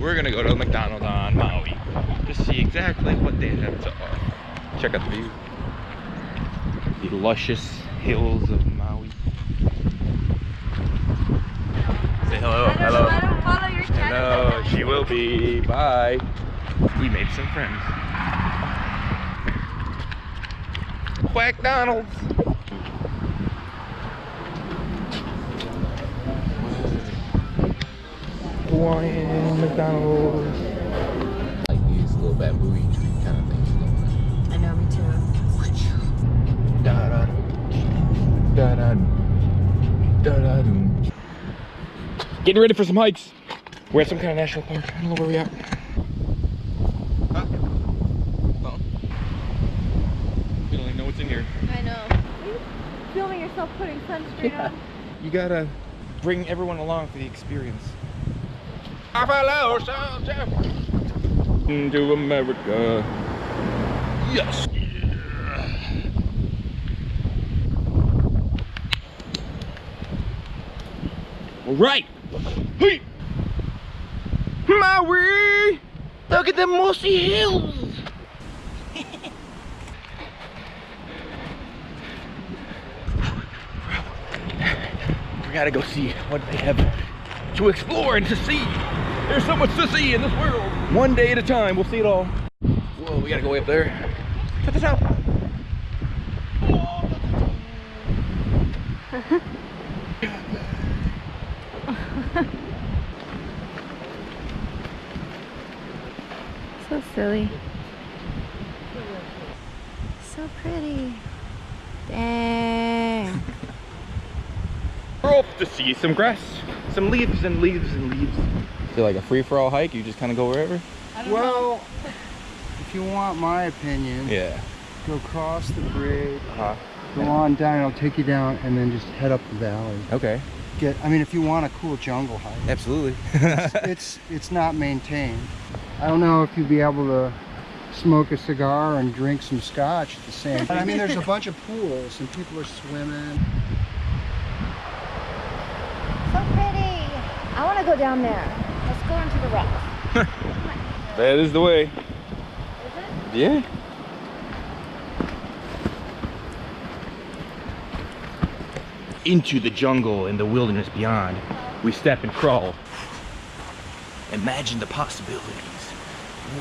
We're gonna go to McDonald's on Maui to see exactly what they have to offer. Check out the view. The luscious hills of Maui. Say hello. Hello. I don't follow your channel. Hello. She will be. Bye. We made some friends. Quack Donald's. Hawaiian McDonald's. Like these little bamboo tree kind of things going on. I know, me too. Da da da da da da da. Getting ready for some hikes. We're at some kind of national park. I don't know where we at. Huh? Phone? We don't even know what's in here. I know. Are you filming yourself putting sunscreen on? You gotta bring everyone along for the experience. Into America. Yes. All right. Hey. Maui. Look at the mossy hills. We gotta go see what they have to explore and to see. There's so much to see in this world. One day at a time, we'll see it all. Whoa, we gotta go way up there. Check this out. So silly. So pretty. Dang. We're off to see some grass, some leaves and leaves and leaves. Feel like a free-for-all hike? You just kind of go wherever? Well, if you want my opinion, Yeah. go across the bridge, go on down, I'll take you down, and then just head up the valley. Okay. I mean, if you want a cool jungle hike, Absolutely. it's not maintained. I don't know if you'd be able to smoke a cigar and drink some scotch at the same time. I mean, there's a bunch of pools and people are swimming. So pretty. I want to go down there. Let's go into the rocks. That is the way. Is it? Yeah. Into the jungle and the wilderness beyond, we step and crawl. Imagine the possibilities.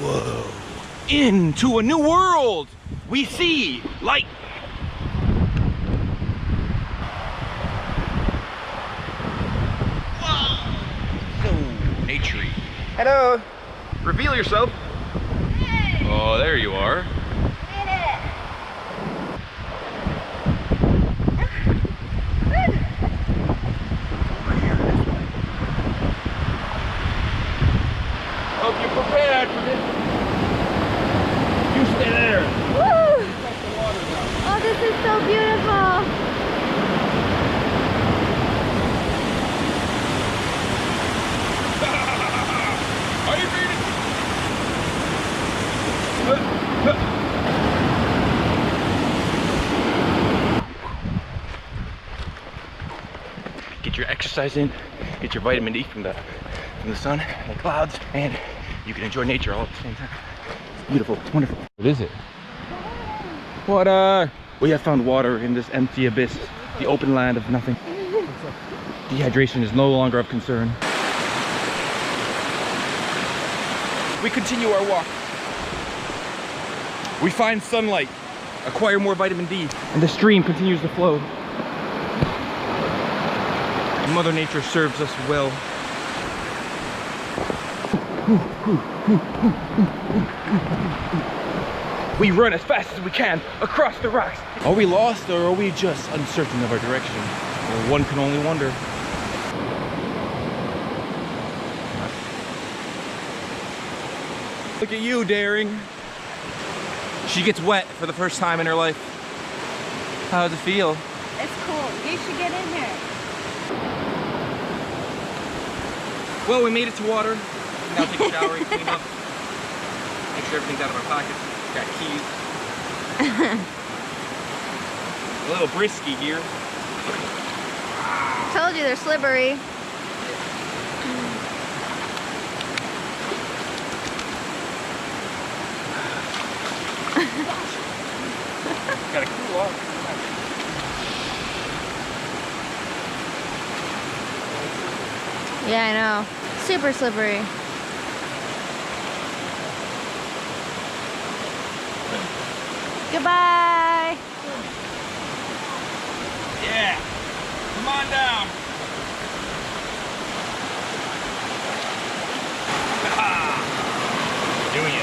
Whoa. Into a new world. We see light. Whoa. So naturey. Hello. Reveal yourself. Hey. Oh, there you are. Did it. Hope you're prepared for this. You stay there. Woo! Oh, this is so beautiful. Are you ready? Get your exercise in, get your vitamin D from the sun and the clouds, and you can enjoy nature all at the same time. It's beautiful, it's wonderful. What is it? Water! We have found water in this empty abyss, the open land of nothing. Dehydration is no longer of concern. We continue our walk. We find sunlight, acquire more vitamin D, and the stream continues to flow. Mother Nature serves us well. We run as fast as we can across the rocks. Are we lost, or are we just uncertain of our direction? Well, one can only wonder. Look at you, Daring. She gets wet for the first time in her life. How does it feel? It's cool. You should get in here. Well, we made it to water. Now take a shower and clean up. Make sure everything's out of our pockets. Got keys. A little brisky here. Told you they're slippery. Gotta cool off. Yeah, I know. Super slippery. Goodbye. Yeah. Come on down. Doing it.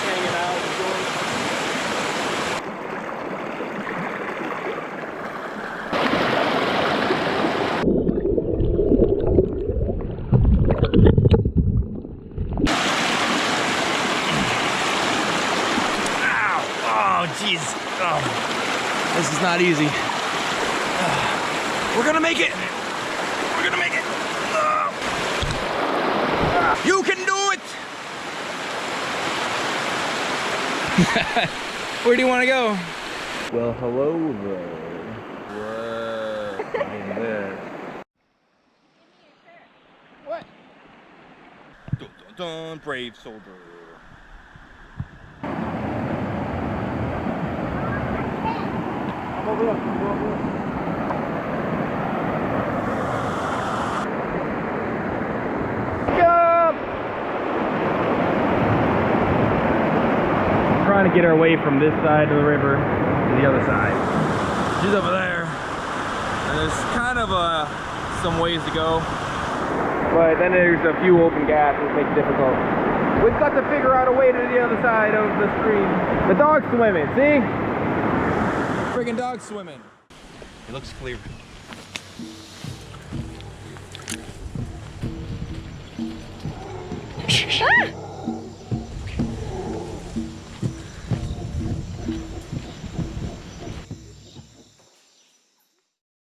Hanging out, enjoying. Ow! Oh, jeez. Oh. This is not easy. We're gonna make it. We're gonna make it. You can do it! Where do you want to go? Well, hello there. Whoa. In there. What? Dun, dun, dun, brave soldier. I'm over there. Trying to get our way from this side of the river to the other side. She's over there. And there's kind of some ways to go. But then there's a few open gaps that make it difficult. We've got to figure out a way to the other side of the stream. The dog's swimming, see? Friggin' dog's swimming. It looks clear. Ah!